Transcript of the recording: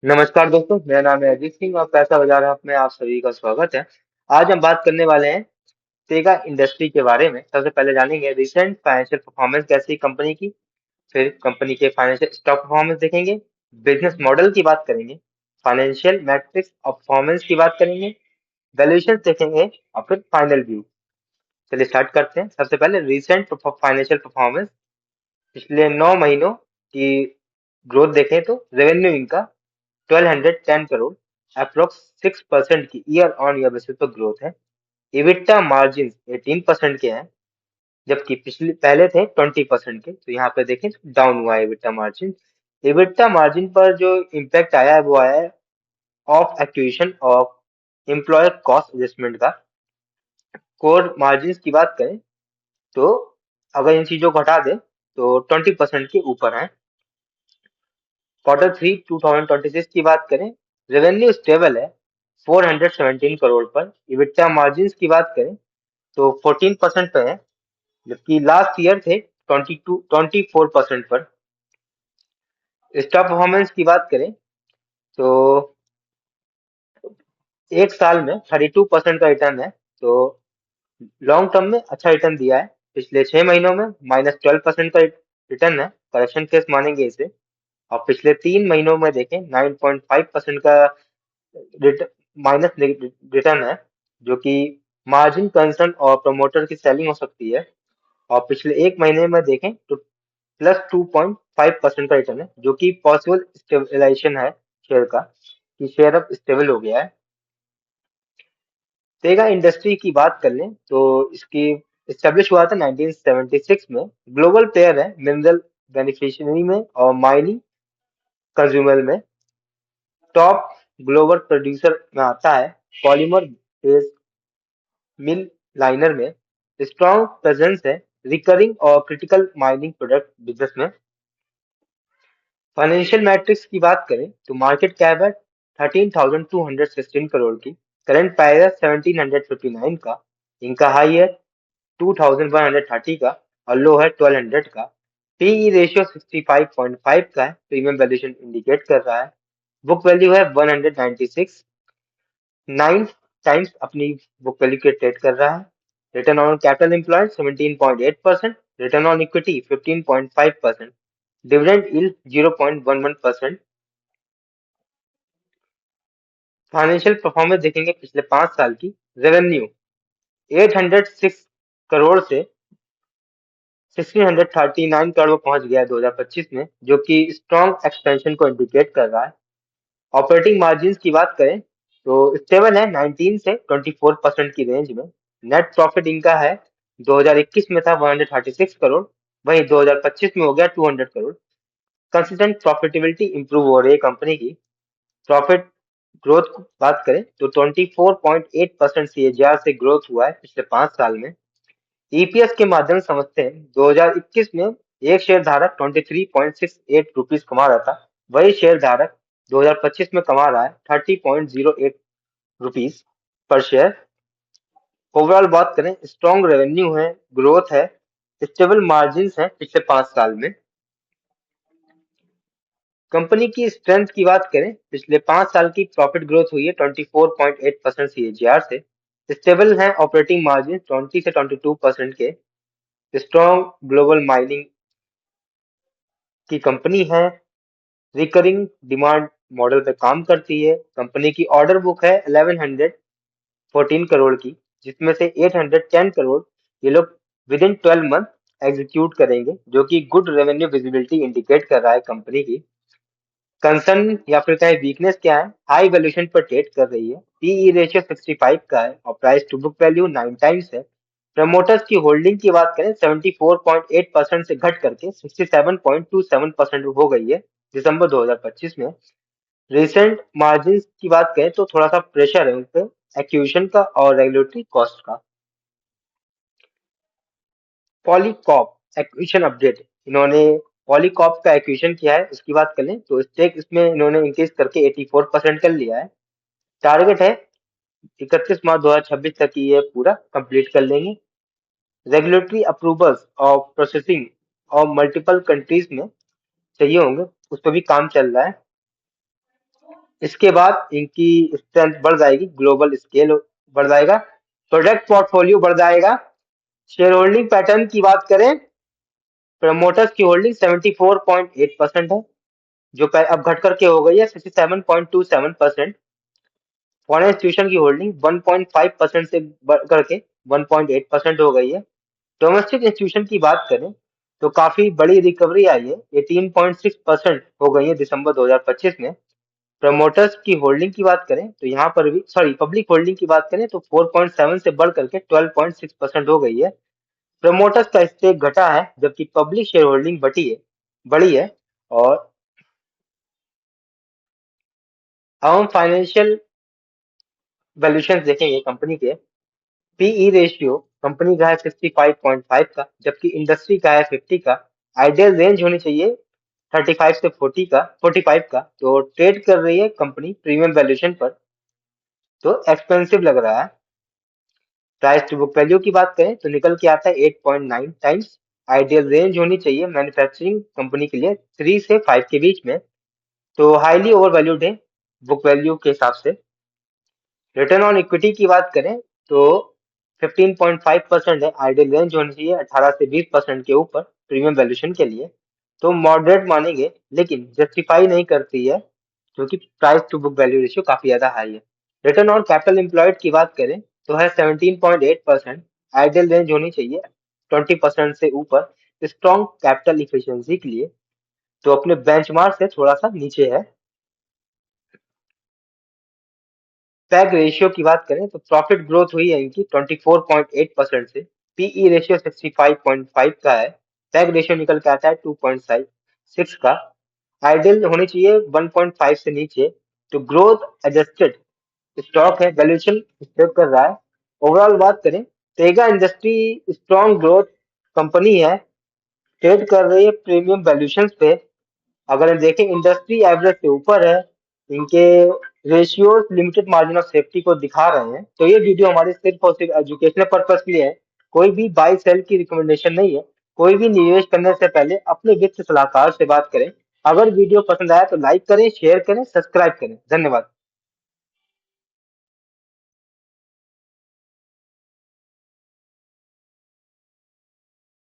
नमस्कार दोस्तों, मेरा नाम है अजीत सिंह और पैसा बाजार हब में आप सभी का स्वागत है। आज हम बात करने वाले हैं सेगा इंडस्ट्री के बारे में। सबसे पहले जानेंगे रिसेंट फाइनेंशियल परफॉर्मेंस कैसी कंपनी की, फिर कंपनी के फाइनेंशियल स्टॉक परफॉर्मेंस देखेंगे, बिजनेस मॉडल की बात करेंगे, फाइनेंशियल मैट्रिक्स और परफॉर्मेंस की बात करेंगे, वैल्यूएशन देखेंगे और फिर फाइनल व्यू। चलिए स्टार्ट करते हैं। सबसे पहले रिसेंट फाइनेंशियल परफॉर्मेंस। पिछले 9 महीनों की ग्रोथ देखें तो रेवेन्यू इनका 1210 करोड़, अप्रोक्स 6% की ईयर ऑन ईयर बेसिस पर ग्रोथ है। इबिट्टा मार्जिन 18% के हैं, जबकि पिछले पहले थे 20% के। तो यहाँ पे देखें डाउन हुआ है इबिट्टा मार्जिन। इबिट्टा मार्जिन पर जो इम्पैक्ट आया है वो आया है of acquisition of employer cost adjustment का। कोर मार्जिन की बात करें तो अगर इन चीजों को हटा दें तो 20% के ऊपर है। क्वार्टर 3 2026 की बात करें, रेवेन्यू स्टेबल है 417 करोड़ पर। इबिट्टा मार्जिन की बात करें तो 14% पे है, जबकि लास्ट ईयर थे 24% पर। स्टॉक परफॉर्मेंस की बात करें तो एक साल में 32% का रिटर्न है, तो लॉन्ग टर्म में अच्छा रिटर्न दिया है। पिछले 6 महीनों में -12% का रिटर्न है, करेक्शन केस मानेंगे इसे। और पिछले 3 महीनों में देखें 9.5% का माइनस रिटर्न है, जो कि मार्जिन कंसर्न और प्रमोटर की सेलिंग हो सकती है। और पिछले 1 महीने में देखें तो +2.5% का रिटर्न है, जो कि पॉसिबल स्टेबलाइजेशन है शेयर का, कि शेयर अब स्टेबल हो गया है। सेगा इंडस्ट्री की बात कर लें तो इसकी स्टेब्लिश हुआ था 1976 में। ग्लोबल प्लेयर है मिनरल बेनिफिशियरी में और माइनिंग कंज्यूमर में। टॉप ग्लोबल प्रोड्यूसर में आता है पॉलीमर बेस्ड मिल लाइनर में। स्ट्रॉन्ग प्रेजेंस है रिकरिंग और क्रिटिकल माइनिंग प्रोडक्ट बिजनेस में। फाइनेंशियल मैट्रिक्स की बात करें तो मार्केट कैप है 13,216 करोड़ की। करंट प्राइस है 1,759 का। इनका हाई है 2,130 का और लो है 1,200 का। पीई रेशियो 65.5 का है, प्रीमियम वैल्यूएशन इंडिकेट कर रहा है। बुक वैल्यू है 196, 9 टाइम्स अपनी बुक वैल्यू के ट्रेड कर रहा है। Return on capital employed 17.8%, return on equity 15.5%, dividend yield 0.11%। Financial performance देखेंगे पिछले 5 साल की। रेवेन्यू 806 करोड़ से 1639 करोड़ में पहुंच गया है 2025 में, जो कि स्ट्रॉन्ग एक्सपेंशन को इंडिकेट कर रहा है। ऑपरेटिंग मार्जिन की बात करें तो स्टेबल है 19 से 24% की रेंज में। नेट प्रॉफिट इनका है 2021 में था 136 करोड़, वहीं 2025 में हो गया 200 करोड़। कंसिस्टेंट प्रॉफिटेबिलिटी इंप्रूव हो रही है कंपनी की। प्रॉफिट ग्रोथ की बात करें तो 24.8% सीएजीआर से ग्रोथ हुआ है पिछले 5 साल में। ईपीएस के माध्यम से समझते हैं 2021 में एक शेयर धारक 23.68 रुपीज कमा रहा था, वही शेयर धारक 2025 में कमा रहा है 30.08 रुपीज पर शेयर। ओवरऑल बात करें स्ट्रॉन्ग रेवेन्यू है, ग्रोथ है, स्टेबल मार्जिन है पिछले 5 साल में। कंपनी की स्ट्रेंथ की बात करें पिछले 5 साल की प्रॉफिट ग्रोथ हुई है 24.8% सीएजीआर से। स्टेबल है ऑपरेटिंग मार्जिन 20 से 22% के। स्ट्रॉन्ग ग्लोबल माइनिंग की कंपनी है, रिकरिंग डिमांड मॉडल पे काम करती है। कंपनी की ऑर्डर बुक है 1114 करोड़ की, जिसमें से 810 करोड़ ये लोग विद इन 12 मंथ एग्जीक्यूट करेंगे, जो कि गुड रेवेन्यू विजिबिलिटी इंडिकेट कर रहा है कंपनी की। कंसर्न या फिर कहें वीकनेस क्या है, हाई वैल्यूएशन पर ट्रेड कर रही है। पीई रेशियो 65 का है और price to book value 9 times है। प्रमोटर्स की होल्डिंग की बात करें 74.8% से घट करके 67.27% हो गई है दिसंबर 2025 में। रिसेंट मार्जिन की बात करें तो थोड़ा सा प्रेशर है उन पे एक्विजिशन का और रेगुलेटरी कॉस्ट का। पॉलीकॉप एक्विजिशन अपडेट, इन्होंने पॉलीकॉप का एक्विजिशन किया है, उसकी बात कर लें तो स्टेक इसमें इन्होंने इंक्रीज करके 84% कर लिया है। टारगेट है 31 मार्च 2026 तक ये पूरा कंप्लीट कर लेंगे। रेगुलेटरी अप्रूवल्स और प्रोसेसिंग और मल्टीपल कंट्रीज में चाहिए होंगे, उस पर भी काम चल रहा है। इसके बाद इनकी स्ट्रेंथ बढ़ जाएगी, ग्लोबल स्केल बढ़ जाएगा, प्रोडक्ट पोर्टफोलियो बढ़ जाएगा। शेयर होल्डिंग पैटर्न की बात करें, प्रमोटर्स की होल्डिंग 74.8% है, जो अब घट करके हो गई है 67.27%। फॉरेन इंस्टीट्यूशन की होल्डिंग 1.5% से बढ़ करके 1.8% हो गई है। डोमेस्टिक इंस्टीट्यूशन की बात करें तो काफी बड़ी रिकवरी आई है, 18.6% हो गई है दिसंबर 2025 में। प्रमोटर्स की होल्डिंग की बात करें तो यहाँ पर भी, सॉरी, पब्लिक होल्डिंग की बात करें तो 4.7 से बढ़ करके 12.6% हो गई है। प्रमोटर्स का स्टेक घटा है, जबकि पब्लिक शेयर होल्डिंग बढ़ी है। और अब हम फाइनेंशियल वैल्यूएशन देखेंगे कंपनी के। पीई रेशियो कंपनी का है 65.5 का, जबकि इंडस्ट्री का है 50 का। आइडियल रेंज होनी चाहिए 35 से 45 का। तो ट्रेड कर रही है कंपनी प्रीमियम वैल्यूएशन पर, तो एक्सपेंसिव लग रहा है। प्राइस टू बुक वैल्यू की बात करें तो निकल के आता है 8.9 टाइम्स। आइडियल रेंज होनी चाहिए मैन्युफैक्चरिंग कंपनी के लिए 3 से 5 के बीच में, तो हाईली ओवर वैल्यूड है बुक वैल्यू के हिसाब से। रिटर्न ऑन इक्विटी की बात करें तो 15.5% है, आइडियल रेंज होनी चाहिए 18 से 20% के ऊपर प्रीमियम वैल्यूएशन के लिए, तो मॉडरेट मानेंगे, लेकिन जस्टिफाई नहीं करती है क्योंकि price to book value ratio काफी ज्यादा हाई है। रिटर्न ऑन कैपिटल एम्प्लॉयड की बात करें तो है 17.8%। आइडियल रेंज होनी चाहिए 20% से ऊपर स्ट्रॉन्ग कैपिटल इफिशियंसी के लिए, तो अपने बेंचमार्क से थोड़ा सा नीचे है। पैग रेशियो की बात करें तो प्रॉफिट ग्रोथ हुई है इनकी 24.8% से। पीई रेशियो 65.5 का है। पैग रेशियो निकल के आता है 2.6 का। आइडियल होनी चाहिए 1.5 से नीचे। तो ग्रोथ एडजस्टेड स्टॉक है, वैल्यूएशन स्टेप कर रहा है। ओवरऑल बात करें, तेगा इंडस्ट्री स्ट्रॉन्ग ग्रोथ कंपनी है, ट्रेड कर रही है प्रीमियम वैल्यूएशन पे। अगर हम देखें इंडस्ट्री एवरेज से ऊपर है, इनके ratios limited margin of safety को दिखा रहे हैं। तो ये वीडियो हमारे सिर्फ और सिर्फ एजुकेशनल पर्पज के लिए है, कोई भी बाई सेल की रिकमेंडेशन नहीं है। कोई भी निवेश करने से पहले अपने वित्त सलाहकार से बात करें। अगर वीडियो पसंद आया तो लाइक करें, शेयर करें, सब्सक्राइब करें। धन्यवाद।